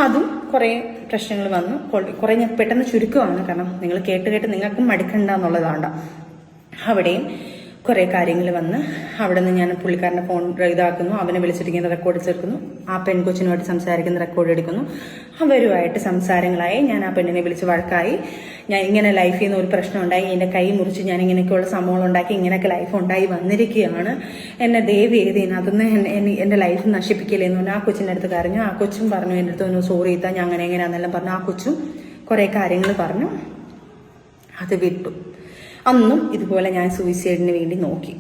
അതും കുറേ പ്രശ്നങ്ങൾ വന്നു. കുറേ ഞാൻ പെട്ടെന്ന് ചുരുക്കമാണ്, കാരണം നിങ്ങൾ കേട്ട് നിങ്ങൾക്കും മടുക്കണ്ട എന്നുള്ളതാണ്ട. അവിടെയും കുറേ കാര്യങ്ങൾ വന്ന് അവിടെ നിന്ന് ഞാൻ പുള്ളിക്കാരൻ്റെ ഫോൺ ഇതാക്കുന്നു, അവനെ വിളിച്ചിരിക്കുന്ന റെക്കോർഡ് ചേർക്കുന്നു, ആ പെൺകൊച്ചിനുമായിട്ട് സംസാരിക്കുന്ന റെക്കോർഡ് എടുക്കുന്നു. അവരുമായിട്ട് സംസാരങ്ങളായി. ഞാൻ ആ പെണ്ണിനെ വിളിച്ച് വഴക്കായി. ഞാൻ ഇങ്ങനെ ലൈഫിൽ നിന്ന് ഒരു പ്രശ്നം ഉണ്ടായി, എൻ്റെ കൈ മുറിച്ച് ഞാൻ ഇങ്ങനെയൊക്കെയുള്ള സംഭവങ്ങൾ ഉണ്ടാക്കി, ഇങ്ങനെയൊക്കെ ലൈഫ് ഉണ്ടായി വന്നിരിക്കുകയാണ്, എന്നെ ദയവ് ചെയ്ത് ഇതിനകത്തുനിന്ന് എൻ്റെ ലൈഫ് നശിപ്പിക്കില്ലേ എന്ന് പറഞ്ഞു. ആ കൊച്ചിൻ്റെ അടുത്ത് കരഞ്ഞു. ആ കൊച്ചും പറഞ്ഞു എൻ്റെ അടുത്ത് ഒന്ന് സോറി ഇത്താ, ഞാൻ അങ്ങനെ എങ്ങനെയാണെന്നെല്ലാം പറഞ്ഞു. ആ കൊച്ചും കുറേ കാര്യങ്ങൾ പറഞ്ഞു. അത് വിട്ടു. അന്നും ഇതുപോലെ ഞാൻ സൂയിസൈഡിന് വേണ്ടി നോക്കി.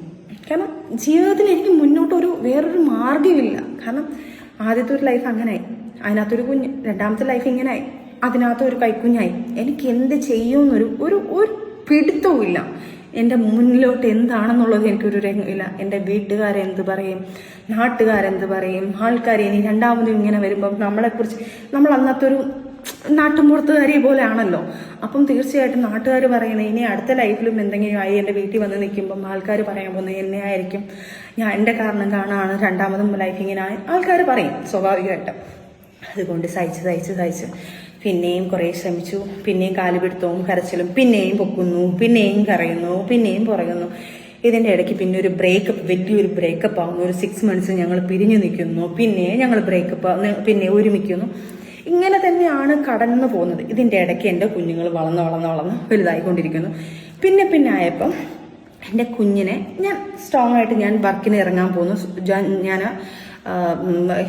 കാരണം ജീവിതത്തിൽ എനിക്ക് മുന്നോട്ട് വേറൊരു മാർഗ്ഗമില്ല. കാരണം ആദ്യത്തെ ഒരു ലൈഫ് അങ്ങനെയായി, അതിനകത്തൊരു കുഞ്ഞ്, രണ്ടാമത്തെ ലൈഫ് ഇങ്ങനെയായി, അതിനകത്ത് ഒരു കൈക്കുഞ്ഞായി. എനിക്ക് എന്ത് ചെയ്യുമെന്നൊരു ഒരു പിടുത്തവും ഇല്ല. എൻ്റെ മുന്നിലോട്ട് എന്താണെന്നുള്ളത് എനിക്കൊരു ഇല്ല. എൻ്റെ വീട്ടുകാരെന്ത് പറയും, നാട്ടുകാരെന്ത് പറയും, ആൾക്കാർ ഇനി രണ്ടാമതും ഇങ്ങനെ വരുമ്പം നമ്മളെക്കുറിച്ച് നമ്മൾ അന്നത്തെ ഒരു നാട്ടുമ്പുറത്തുകാരി പോലെ ആണല്ലോ. അപ്പം തീർച്ചയായിട്ടും നാട്ടുകാർ പറയണേ ഇനി അടുത്ത ലൈഫിലും എന്തെങ്കിലും ആയി എൻ്റെ വീട്ടിൽ വന്ന് നിൽക്കുമ്പം ആൾക്കാർ പറയാൻ പോകുന്നത് എന്നെ ആയിരിക്കും, ഞാൻ എൻ്റെ കാരണം കാണാണ് രണ്ടാമതും ലൈഫ് ഇങ്ങനെ ആൾക്കാർ പറയും സ്വാഭാവികമായിട്ട്. അതുകൊണ്ട് സഹിച്ച് പിന്നെയും കുറേ ശ്രമിച്ചു. പിന്നെയും കാലുപിടുത്തവും കരച്ചിലും, പിന്നെയും പൊക്കുന്നു, പിന്നെയും കരയുന്നു, പിന്നെയും പുറയുന്നു. ഇതിൻ്റെ ഇടയ്ക്ക് പിന്നെ ഒരു വലിയൊരു ബ്രേക്കപ്പ് ആവുന്നു. ഒരു 6 months ഞങ്ങൾ പിരിഞ്ഞു നിൽക്കുന്നു, പിന്നെ ഞങ്ങൾ പിന്നെ ഒരുമിക്കുന്നു. ഇങ്ങനെ തന്നെയാണ് കടന്നു പോകുന്നത്. ഇതിൻ്റെ ഇടയ്ക്ക് എൻ്റെ കുഞ്ഞുങ്ങൾ വളർന്ന് വലുതായിക്കൊണ്ടിരിക്കുന്നു. പിന്നെ ആയപ്പം എൻ്റെ കുഞ്ഞിനെ ഞാൻ സ്ട്രോങ് ആയിട്ട് ഞാൻ വർക്കിന് ഇറങ്ങാൻ പോകുന്നു. ഞാൻ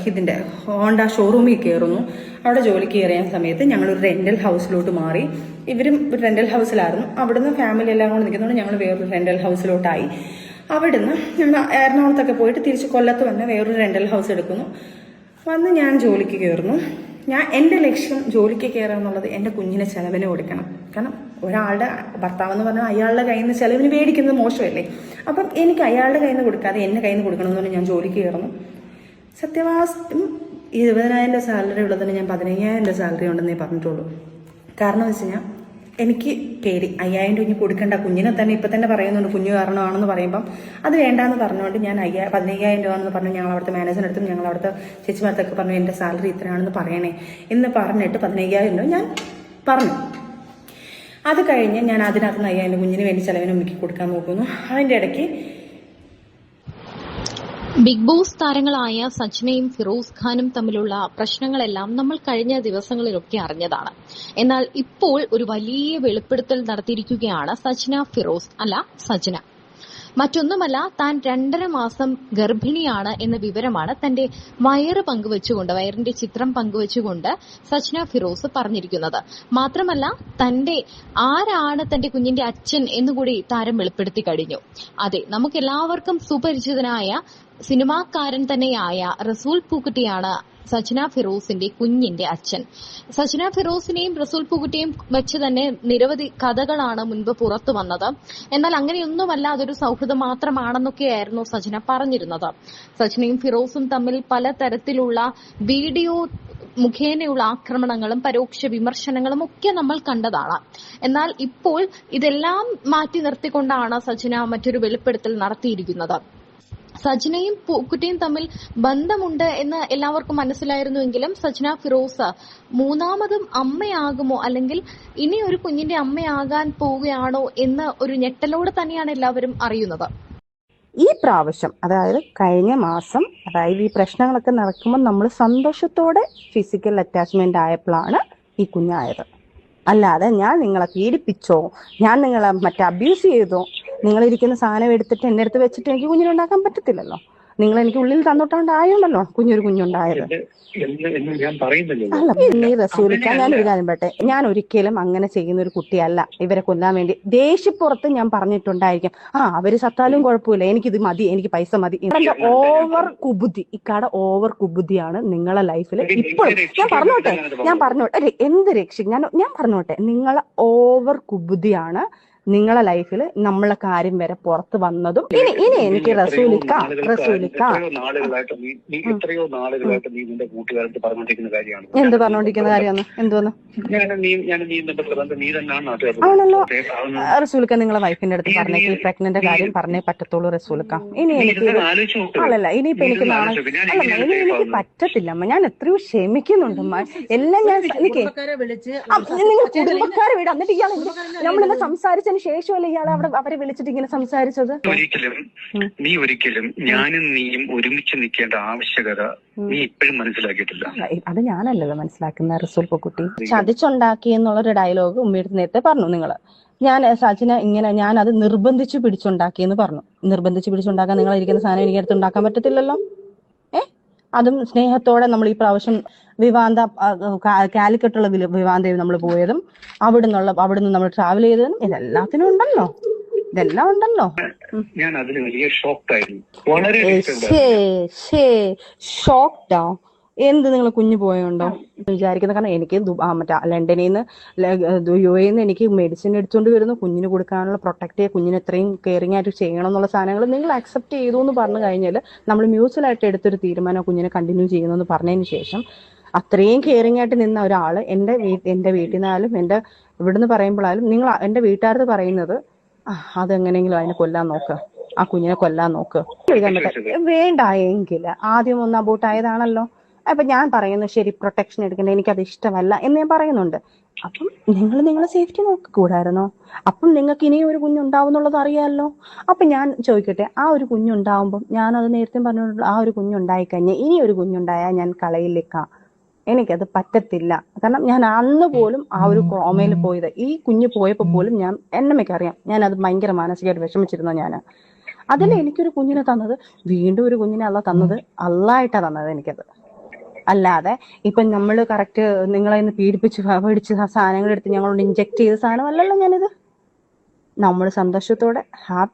ഇതിൻ്റെ ഹോണ്ട ഷോറൂമിൽ കയറുന്നു. അവിടെ ജോലിക്ക് കയറിയ സമയത്ത് ഞങ്ങളൊരു റെൻ്റൽ ഹൗസിലോട്ട് മാറി. ഇവരും ഒരു റെൻ്റൽ ഹൗസിലായിരുന്നു. അവിടുന്ന് ഫാമിലി എല്ലാം കൂടെ നിൽക്കുന്നതുകൊണ്ട് ഞങ്ങൾ വേറൊരു റെൻ്റൽ ഹൗസിലോട്ടായി. അവിടുന്ന് ഞങ്ങൾ എറണാകുളത്തൊക്കെ പോയിട്ട് തിരിച്ച് കൊല്ലത്ത് വന്ന് വേറൊരു റെൻ്റൽ ഹൗസ് എടുക്കുന്നു. വന്ന് ഞാൻ ജോലിക്ക് കയറുന്നു. എൻ്റെ ലക്ഷ്യം ജോലിക്ക് കയറുക എന്നുള്ളത് എൻ്റെ കുഞ്ഞിനെ ചെലവിന് കൊടുക്കണം. കാരണം ഒരാളുടെ ഭർത്താവെന്ന് പറഞ്ഞാൽ അയാളുടെ കയ്യിൽ നിന്ന് ചെലവിന് മേടിക്കുന്നത് മോശമല്ലേ. അപ്പം എനിക്ക് അയാളുടെ കയ്യിൽ നിന്ന് കൊടുക്കാതെ എൻ്റെ കയ്യിൽ നിന്ന് കൊടുക്കണമെന്ന് പറഞ്ഞാൽ ഞാൻ ജോലിക്ക് കയറുന്നു. സത്യവാസ്തവം 20,000 സാലറി ഉള്ളതിന് ഞാൻ 15,000 സാലറി ഉണ്ടെന്നേ പറഞ്ഞിട്ടുള്ളൂ. കാരണം എന്ന് വെച്ച് കഴിഞ്ഞാൽ എനിക്ക് പേടി 5,000 രൂപ കൊടുക്കേണ്ട. കുഞ്ഞിനെ തന്നെ ഇപ്പം തന്നെ പറയുന്നുണ്ട് കുഞ്ഞു കാരണമാണെന്ന് പറയുമ്പം അത് വേണ്ടാന്ന് പറഞ്ഞുകൊണ്ട് ഞാൻ 15,000 രൂപ എന്ന് പറഞ്ഞു. ഞങ്ങൾ അവിടുത്തെ മാനേജറിനടുത്തും ഞങ്ങൾ അവിടുത്തെ ചേച്ചിമാർത്തൊക്കെ പറഞ്ഞു എൻ്റെ സാലറി ഇത്രയാണെന്ന് പറയണേ എന്ന് പറഞ്ഞിട്ട് 15,000 രൂപ ഞാൻ പറഞ്ഞു. അത് കഴിഞ്ഞ് ഞാൻ അതിനകത്ത് 5,000 കുഞ്ഞിന് വേണ്ടി ചിലവിന് ഉമ്മയ്ക്ക് കൊടുക്കാൻ നോക്കുന്നു. അതിൻ്റെ ഇടയ്ക്ക് ബിഗ് ബോസ് താരങ്ങളായ സജ്നയും ഫിറോസ് ഖാനും തമ്മിലുള്ള പ്രശ്നങ്ങളെല്ലാം നമ്മൾ കഴിഞ്ഞ ദിവസങ്ങളിലൊക്കെ അറിഞ്ഞതാണ്. എന്നാൽ ഇപ്പോൾ ഒരു വലിയ വെളിപ്പെടുത്തൽ നടത്തിയിരിക്കുകയാണ് സജ്ന. മറ്റൊന്നുമല്ല, താൻ 2.5 മാസം ഗർഭിണിയാണ് എന്ന വിവരമാണ് തന്റെ വയറിന്റെ ചിത്രം പങ്കുവച്ചുകൊണ്ട് സജ്ന ഫിറോസ് പറഞ്ഞിരിക്കുന്നത്. മാത്രമല്ല, ആരാണ് തന്റെ കുഞ്ഞിന്റെ അച്ഛൻ എന്നുകൂടി താരം വെളിപ്പെടുത്തി കഴിഞ്ഞു. അതെ, നമുക്കെല്ലാവർക്കും സുപരിചിതനായ സിനിമാക്കാരൻ തന്നെയായ റസൂൽ പൂക്കുട്ടിയാണ് സജ്ന ഫിറോസിന്റെ കുഞ്ഞിന്റെ അച്ഛൻ. സജ്ന ഫിറോസിനെയും റസൂൽ പൂക്കുട്ടിയെയും വെച്ച് തന്നെ നിരവധി കഥകളാണ് മുൻപ് പുറത്തു വന്നത്. എന്നാൽ അങ്ങനെയൊന്നുമല്ല, അതൊരു സൗഹൃദം മാത്രമാണെന്നൊക്കെയായിരുന്നു സജ്ന പറഞ്ഞിരുന്നത്. സജ്നയും ഫിറോസും തമ്മിൽ പലതരത്തിലുള്ള വീഡിയോ മുഖേനയുള്ള ആക്രമണങ്ങളും പരോക്ഷ വിമർശനങ്ങളും ഒക്കെ നമ്മൾ കണ്ടതാണ്. എന്നാൽ ഇപ്പോൾ ഇതെല്ലാം മാറ്റി നിർത്തിക്കൊണ്ടാണ് സജ്ന മറ്റൊരു വെളിപ്പെടുത്തൽ നടത്തിയിരിക്കുന്നത്. സജ്നയും പൂക്കുട്ടിയും തമ്മിൽ ബന്ധമുണ്ട് എന്ന് എല്ലാവർക്കും മനസ്സിലായിരുന്നുവെങ്കിലും സജ്ന ഫിറോസ് മൂന്നാമതും അമ്മയാകുമോ, അല്ലെങ്കിൽ ഇനി ഒരു കുഞ്ഞിന്റെ അമ്മയാകാൻ പോവുകയാണോ എന്ന ഒരു ഞെട്ടലോടെ തന്നെയാണ് എല്ലാവരും അറിയുന്നത്. ഈ പ്രാവശ്യം, അതായത് കഴിഞ്ഞ മാസം, അതായത് ഈ പ്രശ്നങ്ങളൊക്കെ നടക്കുമ്പോൾ നമ്മൾ സന്തോഷത്തോടെ ഫിസിക്കൽ അറ്റാച്ച്മെന്റ് ആയപ്പോഴാണ് ഈ കുഞ്ഞായത്. അല്ലാതെ ഞാൻ നിങ്ങളെ പീഡിപ്പിച്ചോ, ഞാൻ നിങ്ങളെ അബ്യൂസ് ചെയ്തോ, നിങ്ങളിരിക്കുന്ന സാധനം എടുത്തിട്ട് എന്റെ അടുത്ത് വെച്ചിട്ട് എനിക്ക് കുഞ്ഞിനുണ്ടാക്കാൻ പറ്റത്തില്ലല്ലോ. നിങ്ങൾ എനിക്ക് ഉള്ളിൽ തന്നോട്ടാണ്ടായോണ്ടല്ലോ കുഞ്ഞുണ്ടായത്. അല്ല, ഈ റസൂലിക്ക, ഞാനൊരു കാര്യം പറയട്ടെ, ഞാൻ ഒരിക്കലും അങ്ങനെ ചെയ്യുന്ന ഒരു കുട്ടിയല്ല. ഇവരെ കൊല്ലാൻ വേണ്ടി ദേഷ്യപ്പുറത്ത് ഞാൻ പറഞ്ഞിട്ടുണ്ടായിരിക്കും, അവര് സത്താലും കുഴപ്പമില്ല, എനിക്കിത് മതി, എനിക്ക് പൈസ മതി. ഇക്കാടെ ഓവർ കുബുദ്ധിയാണ് നിങ്ങളെ ലൈഫിൽ ഇപ്പോഴും. ഞാൻ പറഞ്ഞോട്ടെ എന്ത് ഞാൻ പറഞ്ഞോട്ടെ, നിങ്ങളെ ഓവർ കുബുദ്ധിയാണ് നിങ്ങളെ ലൈഫിൽ നമ്മളെ കാര്യം വരെ പുറത്ത് വന്നതും. ഇനി എനിക്ക് റസൂലിക്ക എത്രയോ നാളുകളായിട്ട് നീ നിന്റെ കൂട്ടുകാരുടെ പറഞ്ഞോണ്ടിരിക്കുന്ന കാര്യമാണ്. എന്ത് പറഞ്ഞോണ്ടിരിക്കുന്ന കാര്യമാണ്? എന്തോന്ന് ആണല്ലോ റസൂലിക്ക, നിങ്ങളെ വൈഫിന്റെ അടുത്ത് പറഞ്ഞേക്ക് പ്രഗ്നന്റ് കാര്യം പറഞ്ഞേ പറ്റത്തുള്ളൂ റസൂലിക്ക. ഇനി എനിക്ക് ഇനിയിപ്പോ എനിക്ക് എനിക്ക് പറ്റത്തില്ലമ്മ. ഞാൻ എത്രയോ ക്ഷമിക്കുന്നുണ്ടമ്മ. എല്ലാം ഞാൻ നിങ്ങൾ കുടുംബക്കാരെ വിടാം. എന്നിട്ട് ഇയാൾ നമ്മളെല്ലാം സംസാരിച്ചതിന് ശേഷമല്ലേ ഇയാളെ അവരെ വിളിച്ചിട്ട് ഇങ്ങനെ സംസാരിച്ചത്? ഒരിക്കലും ഞാനും നീയും ഒരുമിച്ച് നിൽക്കേണ്ട ആവശ്യകത നീ ഇപ്പോഴും മനസ്സിലാക്കിയിട്ടില്ല. അത് ഞാനല്ലല്ലോ മനസ്സിലാക്കുന്ന റസൂൽ പൂക്കുട്ടി. ചതിച്ചുണ്ടാക്കി എന്നുള്ളൊരു ഡയലോഗ് ഉമ്മയുടെ നേരത്തെ പറഞ്ഞു നിങ്ങള്. ഞാൻ സജിന ഇങ്ങനെ ഞാൻ അത് നിർബന്ധിച്ചു പിടിച്ചുണ്ടാക്കിയെന്ന് പറഞ്ഞു. നിർബന്ധിച്ചു പിടിച്ചുണ്ടാക്കാൻ നിങ്ങൾ ഇരിക്കുന്ന സാധനം എനിക്ക് അടുത്ത് ഉണ്ടാക്കാൻ പറ്റത്തില്ലല്ലോ. അതും സ്നേഹത്തോടെ നമ്മൾ ഈ പ്രാവശ്യം കാലിക്കട്ടുള്ള വിവാന്തയിൽ നമ്മൾ പോയതും അവിടുന്ന് നമ്മൾ ട്രാവൽ ചെയ്തതും ഇതെല്ലാത്തിനും ഉണ്ടല്ലോ. ഞാൻ അതിന് വലിയ ഷോക്കായിരുന്നു. വളരെ ഷോക്ക്ഡോ? എന്ത്, നിങ്ങൾ കുഞ്ഞു പോയോണ്ടോ വിചാരിക്കുന്നത്? കാരണം എനിക്ക് ലണ്ടനിൽ നിന്ന് UAE നിന്ന് എനിക്ക് മെഡിസിൻ എടുത്തുകൊണ്ട് വരുന്നു, കുഞ്ഞിന് കൊടുക്കാനുള്ള പ്രൊട്ടക്ട് കുഞ്ഞിന് എത്രയും കെയറിംഗ് ആയിട്ട് ചെയ്യണം എന്നുള്ള സാധനങ്ങൾ നിങ്ങൾ അക്സെപ്റ്റ് ചെയ്തു എന്ന് പറഞ്ഞു കഴിഞ്ഞാൽ നമ്മൾ മ്യൂച്വലായിട്ട് എടുത്തൊരു തീരുമാനം കുഞ്ഞിനെ കണ്ടിന്യൂ ചെയ്യുന്നു പറഞ്ഞതിന് ശേഷം അത്രയും കെയറിംഗ് ആയിട്ട് നിന്ന ഒരാള് എന്റെ വീട്ടിൽ നിന്നാലും എന്റെ ഇവിടുന്ന് പറയുമ്പോഴാലും നിങ്ങൾ എന്റെ വീട്ടുകാരത് പറയുന്നത് അതെങ്ങനെയെങ്കിലും അതിനെ കൊല്ലാൻ നോക്ക്, ആ കുഞ്ഞിനെ കൊല്ലാൻ നോക്ക്. വേണ്ട എങ്കിൽ ആദ്യം ഒന്ന് അബോട്ടായതാണല്ലോ. അപ്പൊ ഞാൻ പറയുന്നു ശരി, പ്രൊട്ടക്ഷൻ എടുക്കണ്ടേ, എനിക്കത് ഇഷ്ടമല്ല എന്ന് ഞാൻ പറയുന്നുണ്ട്. അപ്പം നിങ്ങൾ നിങ്ങളെ സേഫ്റ്റി നോക്കിക്കൂടായിരുന്നോ? അപ്പം നിങ്ങൾക്ക് ഇനിയും ഒരു കുഞ്ഞുണ്ടാവും എന്നുള്ളത് അറിയാമല്ലോ. അപ്പൊ ഞാൻ ചോദിക്കട്ടെ, ആ ഒരു കുഞ്ഞുണ്ടാവുമ്പം ഞാനത് നേരത്തെ പറഞ്ഞിട്ടുള്ള ആ ഒരു കുഞ്ഞുണ്ടായിക്കഴിഞ്ഞാൽ ഇനി ഒരു കുഞ്ഞുണ്ടായാൽ ഞാൻ കളയിലേക്കാം, എനിക്കത് പറ്റത്തില്ല. കാരണം ഞാൻ അന്ന് പോലും ആ ഒരു ട്രോമയിൽ പോയത്, ഈ കുഞ്ഞ് പോയപ്പോൾ പോലും ഞാൻ എന്നമ്മയ്ക്കറിയാം ഞാനത് ഭയങ്കര മാനസികമായിട്ട് വിഷമിച്ചിരുന്നു. ഞാൻ അതിൽ എനിക്കൊരു കുഞ്ഞിനെ തന്നത്, വീണ്ടും ഒരു കുഞ്ഞിനെ തന്നത് അള്ളായിട്ടാ തന്നത് എനിക്കത്. അല്ലാതെ ഇപ്പൊ നമ്മൾ കറക്റ്റ് നിങ്ങളെ പീഡിപ്പിച്ച് മേടിച്ച് സാധനങ്ങൾ എടുത്ത് ഞങ്ങളോട് ഇഞ്ചെക്ട് ചെയ്ത സാധനമല്ലല്ലോ ഞാനിത്. നമ്മൾ സന്തോഷത്തോടെ ഹാപ്പി